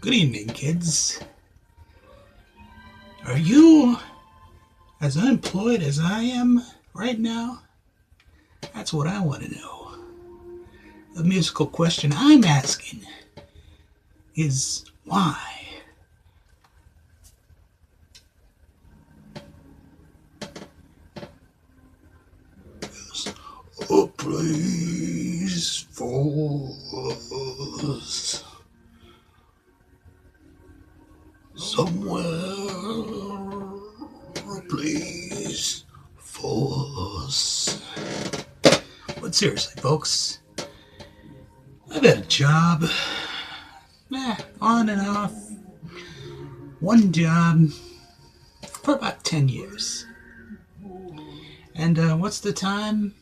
Good evening, kids. Are you as unemployed as I am right now? That's what I want to know. The musical question I'm asking is why? There's a place for us somewhere, a place for us. But seriously, folks, I've had a job, on and off, one job for about 10 years. And what's the time?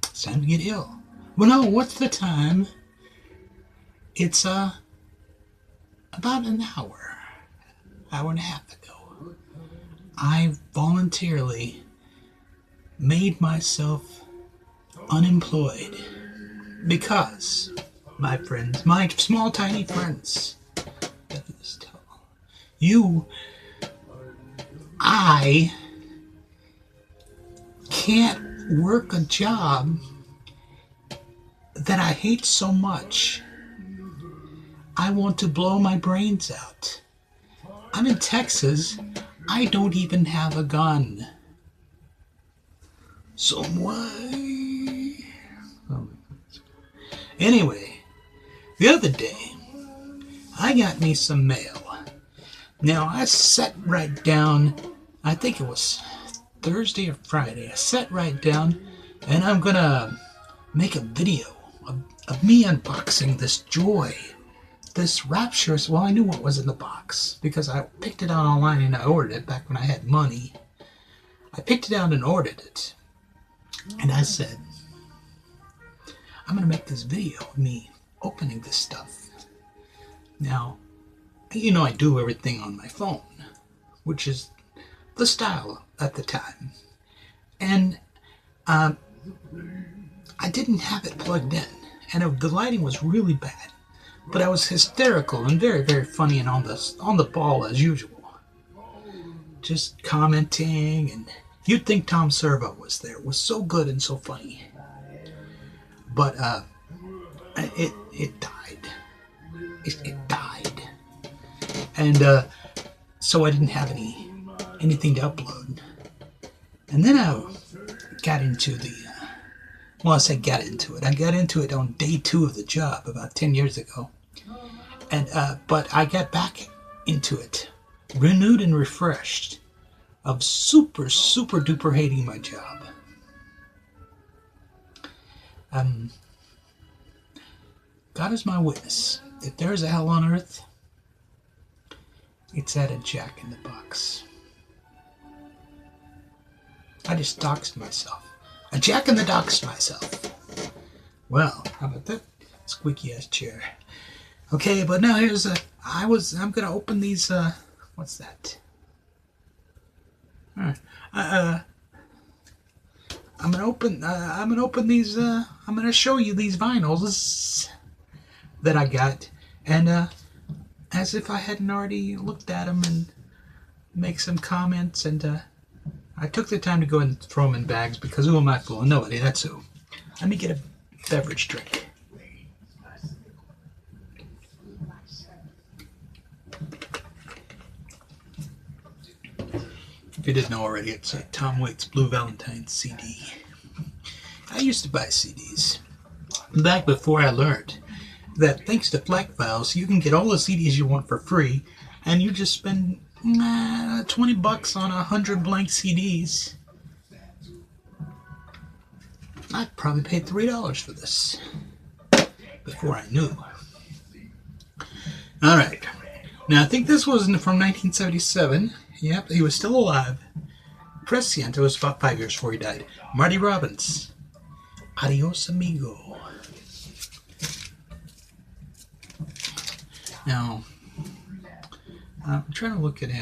It's time to get ill. Well, no, what's the time? It's about an hour and a half ago. I voluntarily made myself unemployed because my friends, my small tiny friends, I can't work a job that I hate so much. I want to blow my brains out. I'm in Texas. I don't even have a gun. Some way. Anyway, the other day, I got me some mail. Now, I sat right down, I think it was Thursday or Friday. I sat right down, and I'm gonna make a video of me unboxing this joy, this rapturous, well, I knew what was in the box because I picked it out online and I ordered it back when I had money. I picked it out and ordered it. And I said, I'm going to make this video of me opening this stuff. Now, you know I do everything on my phone, which is the style at the time. And I didn't have it plugged in. And the lighting was really bad. But I was hysterical and very, very funny and on the ball as usual. Just commenting, and you'd think Tom Servo was there. It was so good and so funny. But it died. It died. And so I didn't have anything to upload. And then I got into I got into it on day 2 of the job about 10 years ago. And but I got back into it, renewed and refreshed, of super, super duper hating my job. God is my witness. If there is a hell on earth, it's at a Jack in the Box. I just doxed myself. A Jack in the doxed myself. Well, how about that squeaky ass chair? Okay, but now here's I'm gonna open these. What's that? All right. I'm gonna open these. I'm gonna show you these vinyls that I got, and as if I hadn't already looked at them and make some comments, and I took the time to go and throw them in bags because who am I fooling? Nobody. That's who. Let me get a beverage drink. If you didn't know already, it's a Tom Waits Blue Valentine CD. I used to buy CDs back before I learned that thanks to FLAC files, you can get all the CDs you want for free, and you just spend $20 on 100 blank CDs. I probably paid $3 for this before I knew. All right. Now, I think this was from 1977. Yep, he was still alive. Prescient. It was about 5 years before he died. Marty Robbins. Adios, amigo. Now, I'm trying to look at it.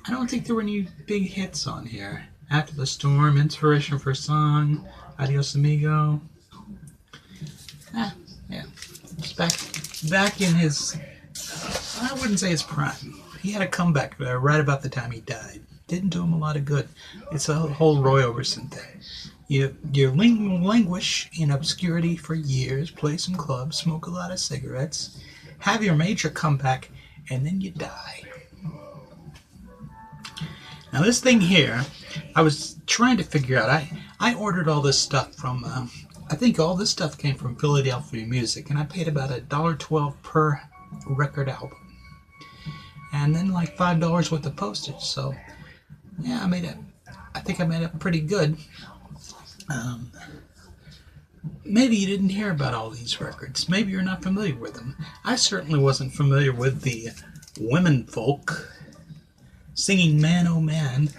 I don't think there were any big hits on here. After the Storm, Inspiration for a Song, Adios, amigo. Yeah. It's back in his wouldn't say his prime. He had a comeback right about the time he died. Didn't do him a lot of good. It's a whole Roy Orbison thing. You languish in obscurity for years, play some clubs, smoke a lot of cigarettes, have your major comeback, and then you die. Now this thing here, I was trying to figure out. I ordered all this stuff from. I think all this stuff came from Philadelphia Music, and I paid about $1.12 per record album, and then like $5 worth of postage. So yeah, I think I made it pretty good. Maybe you didn't hear about all these records. Maybe you're not familiar with them. I certainly wasn't familiar with the women folk singing "Man Oh Man."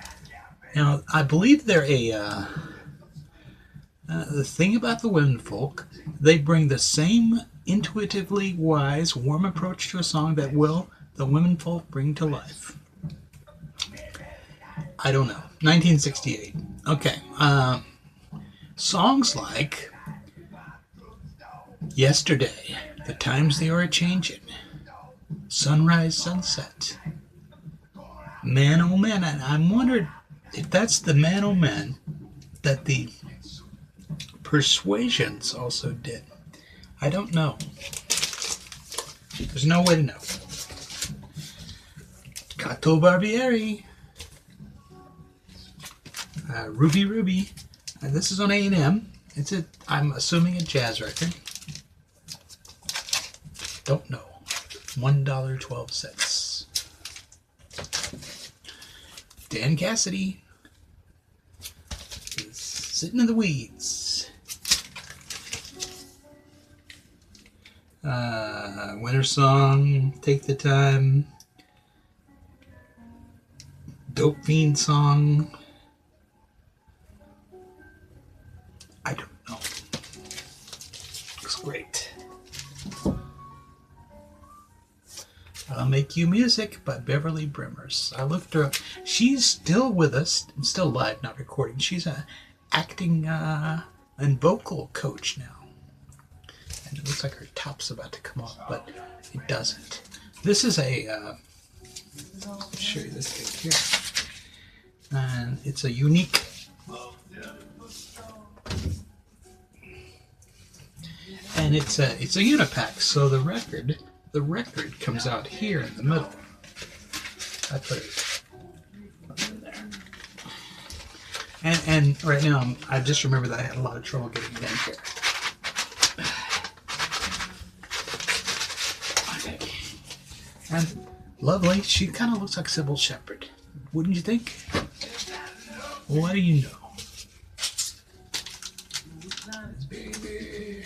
Now, I believe they're the thing about the women folk, they bring the same intuitively wise, warm approach to a song that the women folk bring to life. I don't know. 1968. Okay. Songs like "Yesterday," "The Times They Are A-Changin'," "Sunrise, Sunset," "Man Oh Man." And I'm wondering if that's the "Man Oh Man" that the Persuasions also did. I don't know. There's no way to know. Gato Barbieri. Ruby Ruby. This is on A&M. I'm assuming a jazz record. Don't know. $1.12. Dan Cassidy. Sitting in the Weeds. Winter Song, Take the Time. Dope Fiend Song. I don't know. Looks great. I'll Make You Music by Beverly Brimmers. I looked her up. She's still with us, still live, not recording. She's a acting and vocal coach now. And it looks like her top's about to come off, but it doesn't. This is I'll show you this thing here. And it's a unique, and it's a unipack. So the record comes out here in the middle. I put it in there. And right now, I just remember that I had a lot of trouble getting it in here. Okay. And lovely. She kind of looks like Sybil Shepherd. Wouldn't you think? What do you know? Baby.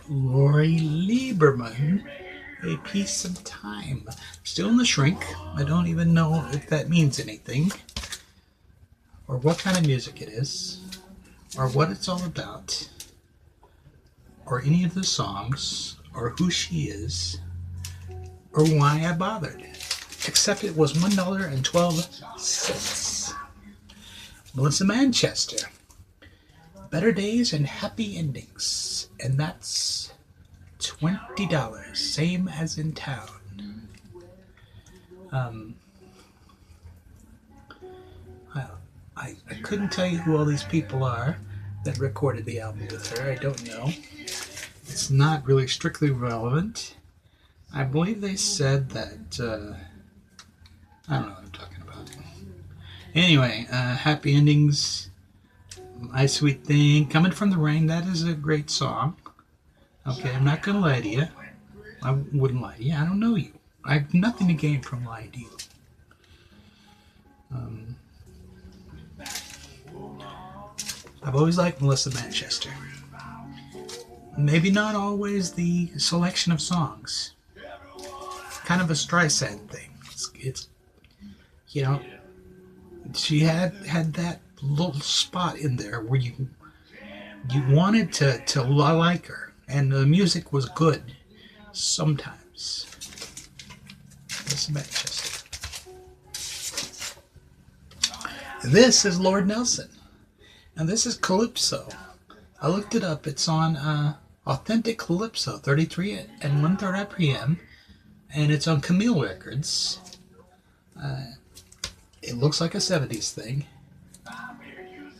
Rory Lieberman, A Piece of Time. Still in the shrink. I don't even know if that means anything, or what kind of music it is, or what it's all about, or any of the songs, or who she is, or why I bothered. Except it was $1.12. Melissa Manchester. Better Days and Happy Endings. And that's $20. Same as in town. I couldn't tell you who all these people are that recorded the album with her. I don't know. It's not really strictly relevant. I believe they said that, I don't know what I'm talking about. Anyway, Happy Endings, My Sweet Thing, Coming from the Rain, that is a great song. Okay, I'm not going to lie to you. I wouldn't lie to you. I don't know you. I have nothing to gain from lying to you. I've always liked Melissa Manchester. Maybe not always the selection of songs. Kind of a Streisand thing. It's you know, she had that little spot in there where you wanted to like her, and the music was good sometimes. Melissa Manchester. This is Lord Nelson. And this is Calypso. I looked it up. It's on Authentic Calypso, 33 and 1/3 RPM. And it's on Camille Records. It looks like a 70s thing.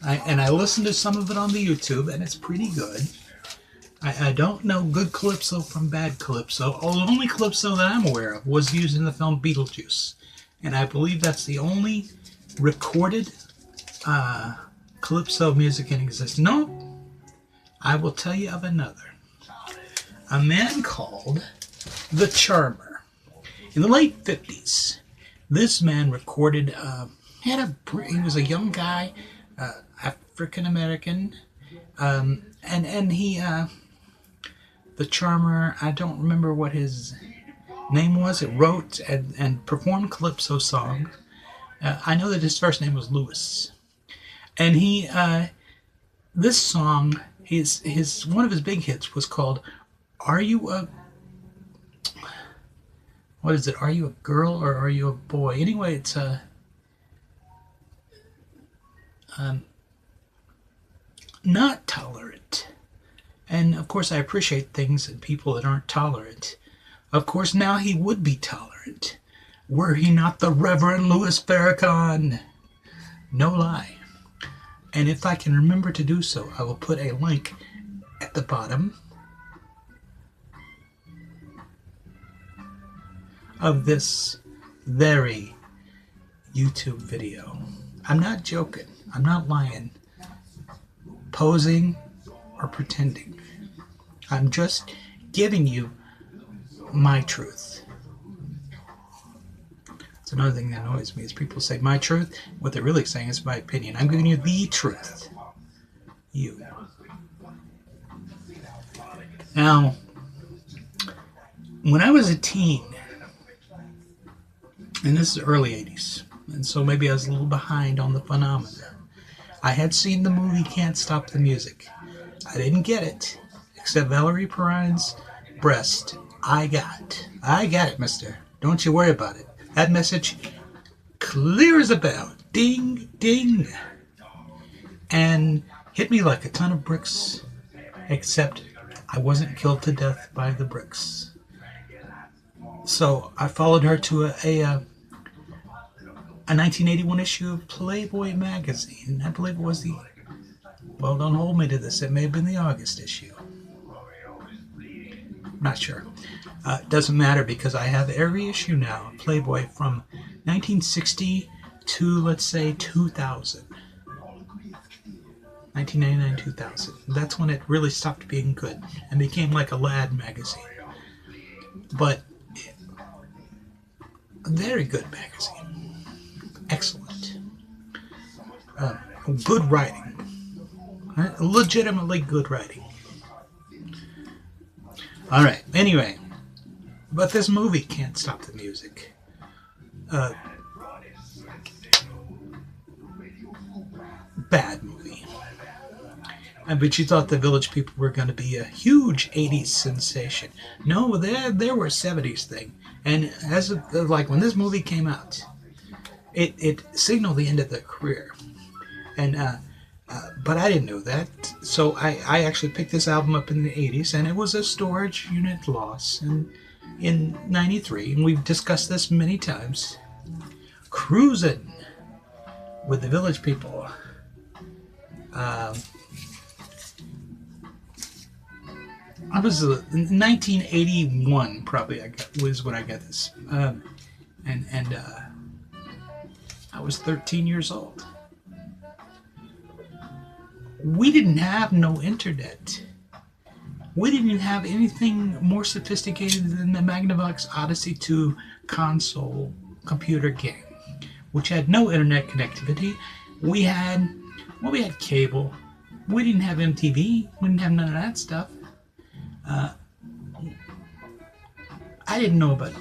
I listened to some of it on the YouTube, and it's pretty good. I don't know good Calypso from bad Calypso. The only Calypso that I'm aware of was used in the film Beetlejuice. And I believe that's the only recorded Calypso music in existence. No, I will tell you of another. A man called The Charmer. In the late 50s, this man recorded, he was a young guy, African American, and he, The Charmer, I don't remember what his name was. It wrote and performed Calypso songs. I know that his first name was Louis. And he, this song, one of his big hits was called Are You a girl or are you a boy? Anyway, it's not tolerant. And of course I appreciate things and people that aren't tolerant. Of course now he would be tolerant were he not the Reverend Louis Farrakhan. No lie. And if I can remember to do so, I will put a link at the bottom of this very YouTube video. I'm not joking. I'm not lying, posing, or pretending. I'm just giving you my truth. It's another thing that annoys me is people say my truth. What they're really saying is my opinion. I'm giving you the truth. You. Now, when I was a teen, and this is early 80s, and so maybe I was a little behind on the phenomena. I had seen the movie Can't Stop the Music. I didn't get it, except Valerie Perrine's breast. I got it, mister. Don't you worry about it. That message, clear as a bell. Ding, ding. And hit me like a ton of bricks, except I wasn't killed to death by the bricks. So I followed her to a 1981 issue of Playboy magazine. I believe it was well, don't hold me to this. It may have been the August issue. Not sure. Doesn't matter because I have every issue now of Playboy from 1960 to, let's say, 2000. 1999, 2000. That's when it really stopped being good and became like a lad magazine. But a very good magazine. Excellent. Good writing. Legitimately good writing. Alright, anyway. But this movie Can't Stop the Music. Bad movie. I bet you thought the Village People were going to be a huge 80s sensation. No, they were a 70s thing. And like when this movie came out, it signaled the end of their career. And but I didn't know that. So I actually picked this album up in the 80s, and it was a storage unit loss in 93. And we've discussed this many times. Cruising with the Village People. I was 1981 probably was when I got this, and I was 13 years old. We didn't have no internet. We didn't have anything more sophisticated than the Magnavox Odyssey 2 console computer game, which had no internet connectivity. We had cable. We didn't have MTV. We didn't have none of that stuff. I didn't know about it.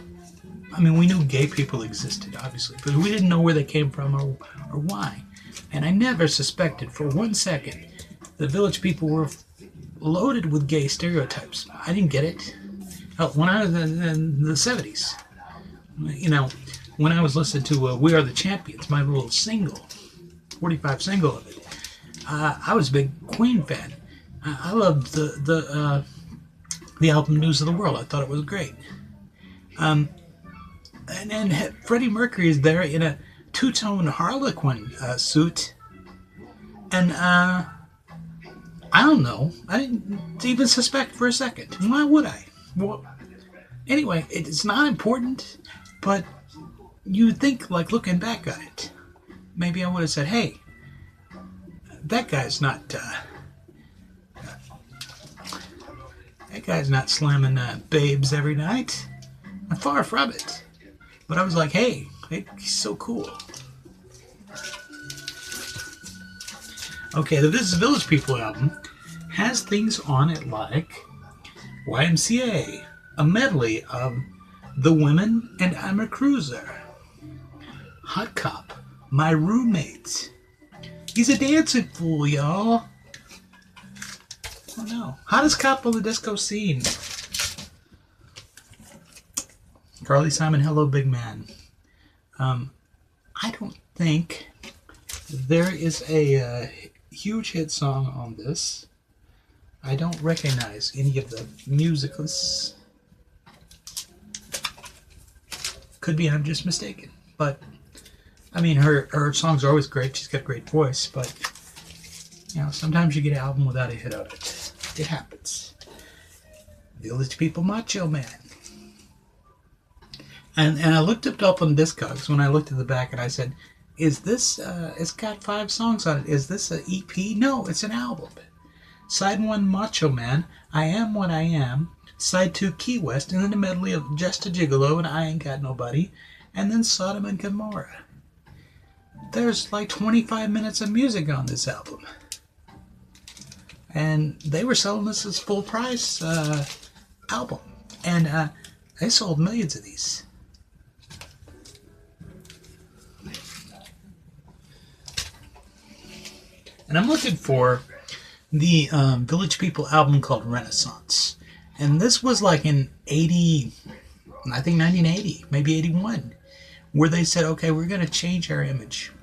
I mean, we knew gay people existed, obviously, but we didn't know where they came from or why. And I never suspected for 1 second the Village People were loaded with gay stereotypes. I didn't get it. When I was in the 70s, when I was listening to We Are the Champions, my little single, 45 single of it, I was a big Queen fan. I loved the album News of the World. I thought it was great. And Freddie Mercury is there in a two-tone Harlequin suit. And I don't know. I didn't even suspect for a second. Why would I? Well, anyway, it's not important, but you think, like, looking back at it, maybe I would have said, hey, that guy's not slamming babes every night. Far from it. But I was like, hey, he's so cool. Okay, the This Is Village People album has things on it like YMCA, a medley of The Women and I'm a Cruiser, Hot Cop, My Roommate, He's a Dancing Fool, y'all. Oh no. Hottest Cop on the disco scene. Carly Simon, Hello Big Man. I don't think there is a huge hit song on this. I don't recognize any of the musicals. Could be I'm just mistaken. But, I mean, her songs are always great. She's got a great voice. But, you know, sometimes you get an album without a hit on it. It happens. Village People, Macho Man. And I looked it up on Discogs when I looked at the back and I said, is this, it's got 5 songs on it. Is this an EP? No, it's an album. Side 1, Macho Man, I Am What I Am. Side 2, Key West, and then a medley of Just a Gigolo and I Ain't Got Nobody. And then Sodom and Gomorrah. There's like 25 minutes of music on this album. And they were selling this as full price album. And they sold millions of these. And I'm looking for the Village People album called Renaissance. And this was like in 80, I think 1980, maybe 81, where they said, okay, we're going to change our image.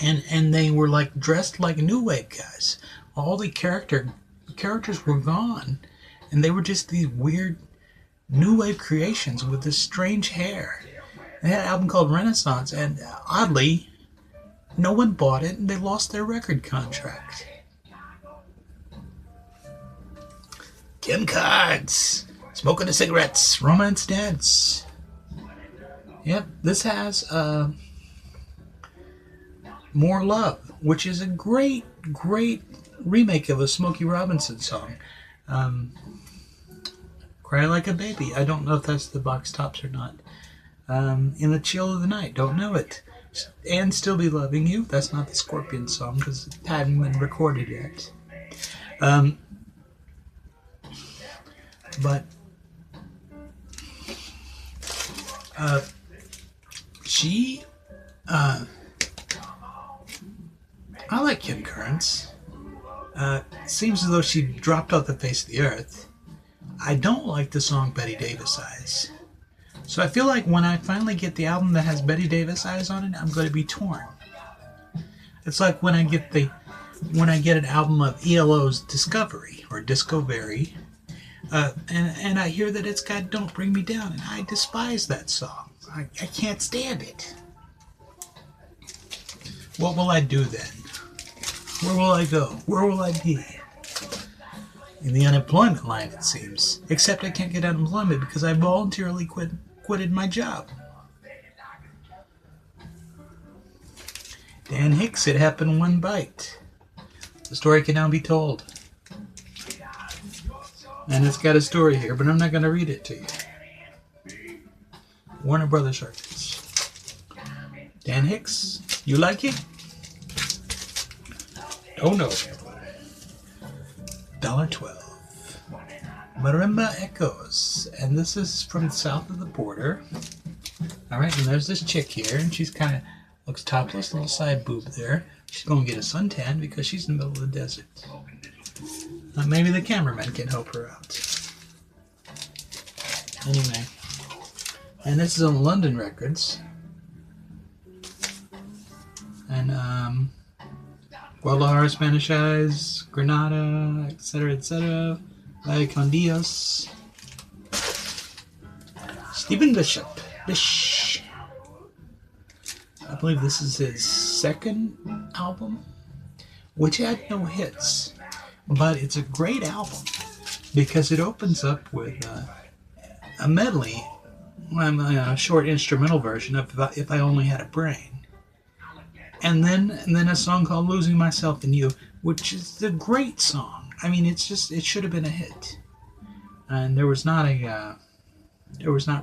And they were like dressed like new wave guys. All the characters were gone. And they were just these weird new wave creations with this strange hair. They had an album called Renaissance, and oddly, no one bought it, and they lost their record contract. Kim Cards, Smoking the Cigarettes, Romance Dance. Yep, this has More Love, which is a great, great remake of a Smokey Robinson song. Cry Like a Baby. I don't know if that's the Box Tops or not. In the Chill of the Night. Don't know it. And Still Be Loving You. That's not the Scorpion song because it hadn't been recorded yet. But she I like Kim Carnes. Seems as though she dropped off the face of the earth. I don't like the song Betty Davis Eyes. So I feel like when I finally get the album that has Betty Davis Eyes on it, I'm going to be torn. It's like when I get an album of ELO's Discovery or Discovery, and I hear that it's got Don't Bring Me Down, and I despise that song. I can't stand it. What will I do then? Where will I go? Where will I be? In the unemployment line, it seems. Except I can't get unemployment because I voluntarily quitted my job. Dan Hicks, It Happened in One Bite. The story can now be told. And it's got a story here, but I'm not going to read it to you. Warner Brothers Records. Dan Hicks, you like it? Don't know. $1.12. Marimba Echoes. And this is from south of the border. Alright, and there's this chick here, and she's kind of looks topless, little side boob there. She's going to get a suntan because she's in the middle of the desert. Maybe the cameraman can help her out. Anyway. And this is on London Records. And, Guadalajara, Spanish Eyes, Granada, etc., etc. Ay con Dios. Stephen Bishop. Bish. I believe this is his second album, which had no hits, but it's a great album because it opens up with a medley, a short instrumental version of "If I Only Had a Brain," and then a song called "Losing Myself in You," which is a great song. I mean, it should have been a hit, and there was not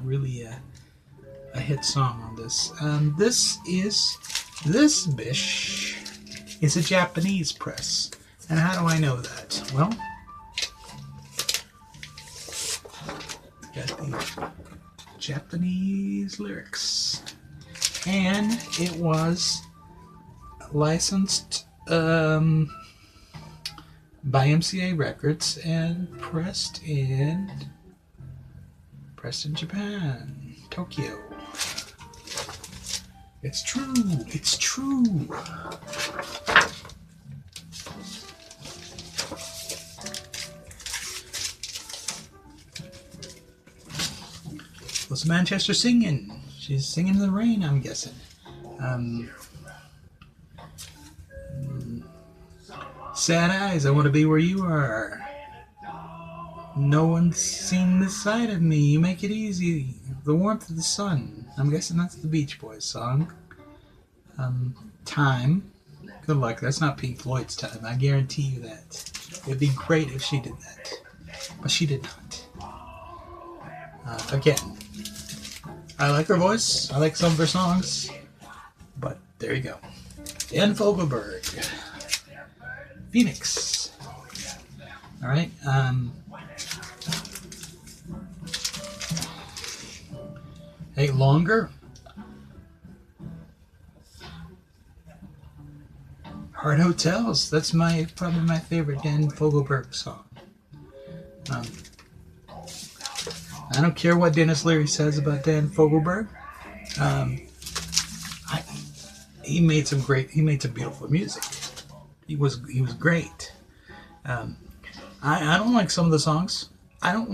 really a hit song on this. This bish is a Japanese press. And how do I know that? Well, got the Japanese lyrics. And it was licensed by MCA Records and pressed in Japan, Tokyo. It's true. It's true. Was Manchester singing? She's singing in the rain, I'm guessing. Sad eyes, I want to be where you are. No one's seen this side of me. You make it easy. The warmth of the sun. I'm guessing that's the Beach Boys song. Time. Good luck. That's not Pink Floyd's Time. I guarantee you that. It'd be great if she did that. But she did not. Again, I like her voice. I like some of her songs. But there you go. Dan Fogelberg. Phoenix. Alright. Hey, Longer. Heart Hotels. That's probably my favorite Dan Fogelberg song. I don't care what Dennis Leary says about Dan Fogelberg. He made some beautiful music. He was great. I don't like some of the songs. I don't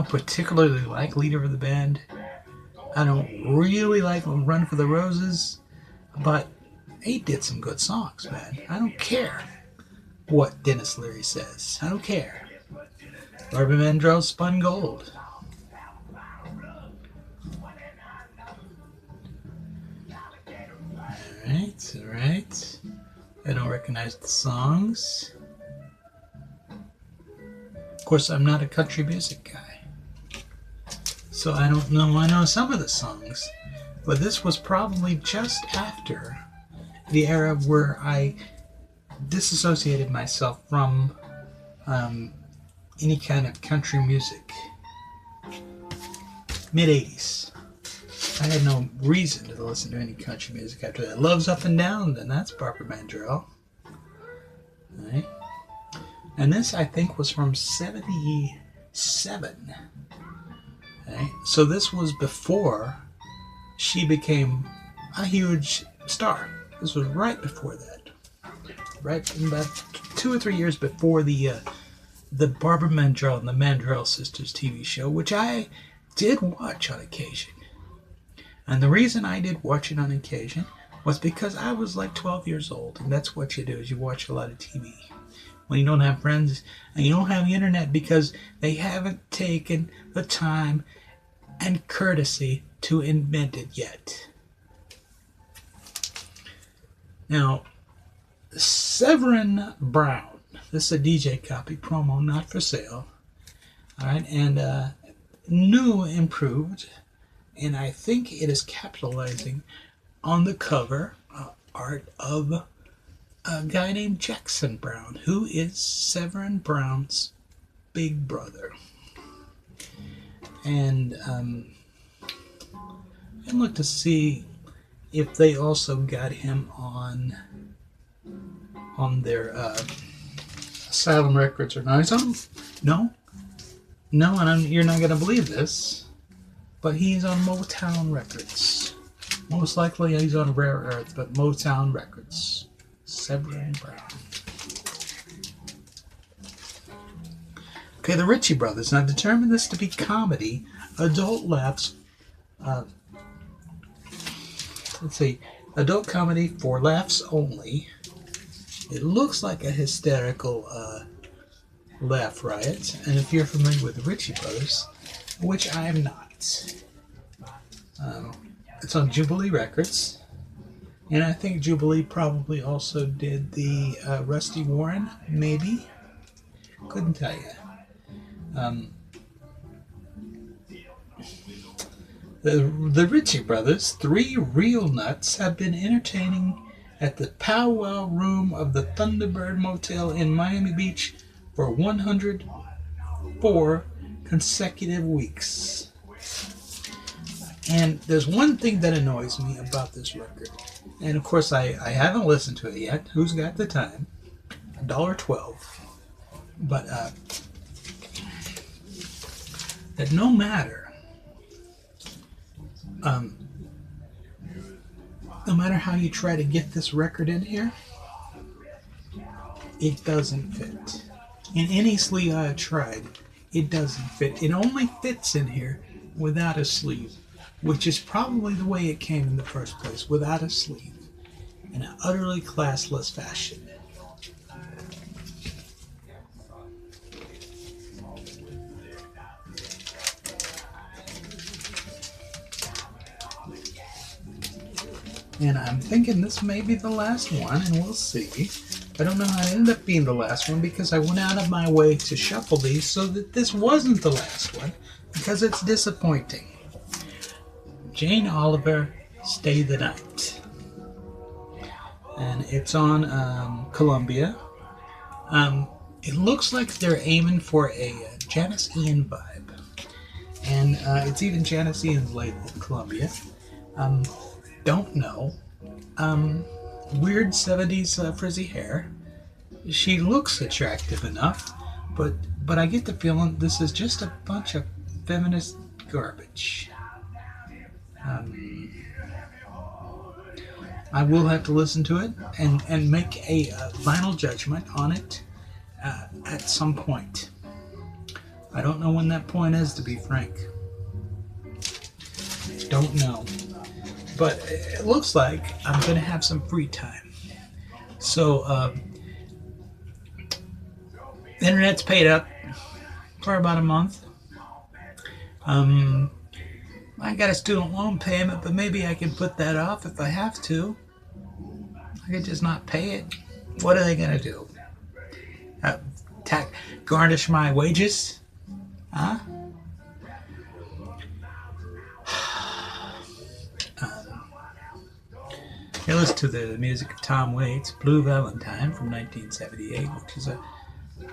particularly like Leader of the Band. I don't really like Run for the Roses, but he did some good songs, man. I don't care what Dennis Leary says. I don't care. Barbara Mandrell, Spun Gold. Alright. I don't recognize the songs. Of course, I'm not a country music guy, so I don't know. I know some of the songs, but this was probably just after the era where I disassociated myself from any kind of country music. Mid-80s. I had no reason to listen to any country music after that. Love's Up and Down, then that's Barbara Mandrell. Right. And this, I think, was from 77. Okay. So this was before she became a huge star. This was right before that. Right about 2 or 3 years before the Barbara Mandrell and the Mandrell Sisters TV show, which I did watch on occasion. And the reason I did watch it on occasion was because I was like 12 years old, and that's what you do, is you watch a lot of TV. When you don't have friends and you don't have the internet because they haven't taken the time and courtesy to invent it yet. Now, Severin Brown. This is a DJ copy promo, not for sale. Alright, and new, improved, and I think it is capitalizing on the cover art of a guy named Jackson Brown, who is Severin Brown's big brother. And look to see if they also got him on their Asylum Records or not. He's on, no, and you're not going to believe this, but he's on Motown Records. Most likely he's on Rare Earth, but Motown Records. Severin Brown. Okay, the Ritchie Brothers. Now, determined this to be comedy, adult laughs. Let's see, adult comedy for laughs only. It looks like a hysterical laugh riot, and if you're familiar with the Ritchie Brothers, which I am not, it's on Jubilee Records, and I think Jubilee probably also did the Rusty Warren, maybe. Couldn't tell you. The Ritchie Brothers, three real nuts, have been entertaining at the powwow room of the Thunderbird Motel in Miami Beach for 104 consecutive weeks. And there's one thing that annoys me about this record. And of course, I haven't listened to it yet. Who's got the time? $1.12. But that no matter how you try to get this record in here, it doesn't fit. In any sleeve I've tried, it doesn't fit. It only fits in here without a sleeve, which is probably the way it came in the first place, without a sleeve, in an utterly classless fashion. And I'm thinking this may be the last one, and we'll see. I don't know how it ended up being the last one because I went out of my way to shuffle these so that this wasn't the last one, because it's disappointing. Jane Oliver, Stay the Night. And it's on Columbia. It looks like they're aiming for a Janis Ian vibe. And it's even Janis Ian's label, Columbia. Don't know. Weird 70s frizzy hair. She looks attractive enough, but I get the feeling this is just a bunch of feminist garbage. I will have to listen to it and make a final judgment on it at some point. I don't know when that point is, to be frank. Don't know. But it looks like I'm going to have some free time. So, the internet's paid up for about a month. I got a student loan payment, but maybe I can put that off if I have to. I could just not pay it. What are they going to do? Garnish my wages? Huh? I listened to the music of Tom Waits' Blue Valentine from 1978, which is a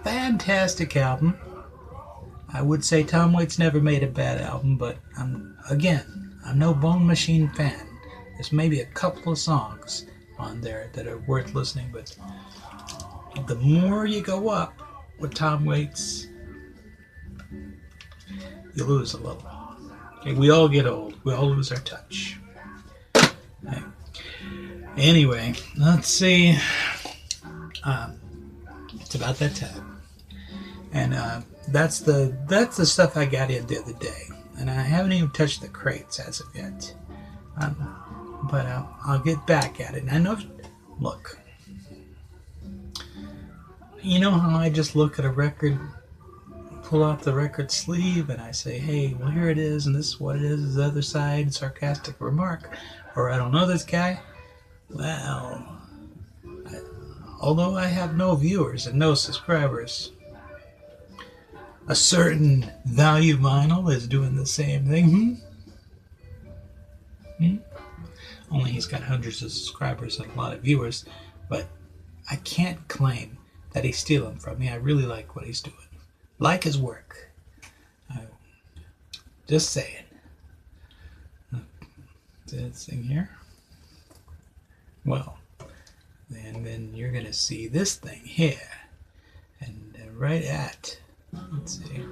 fantastic album. I would say Tom Waits never made a bad album, but I'm no Bone Machine fan. There's maybe a couple of songs on there that are worth listening, but the more you go up with Tom Waits, you lose a little. Okay, we all get old. We all lose our touch. Okay. Anyway, let's see. It's about that time, and that's the stuff I got in the other day, and I haven't even touched the crates as of yet. But I'll get back at it. And I know. Look, you know how I just look at a record, pull off the record sleeve, and I say, "Hey, well here it is, and this is what it is. The other side, sarcastic remark," or "I don't know this guy." Well, although I have no viewers and no subscribers, a certain Value Vinyl is doing the same thing. Only he's got hundreds of subscribers and a lot of viewers, but I can't claim that he's stealing from me. I really like what he's doing. Like his work. Just saying. This thing here. Well, and then you're going to see this thing here. And right at, let's see.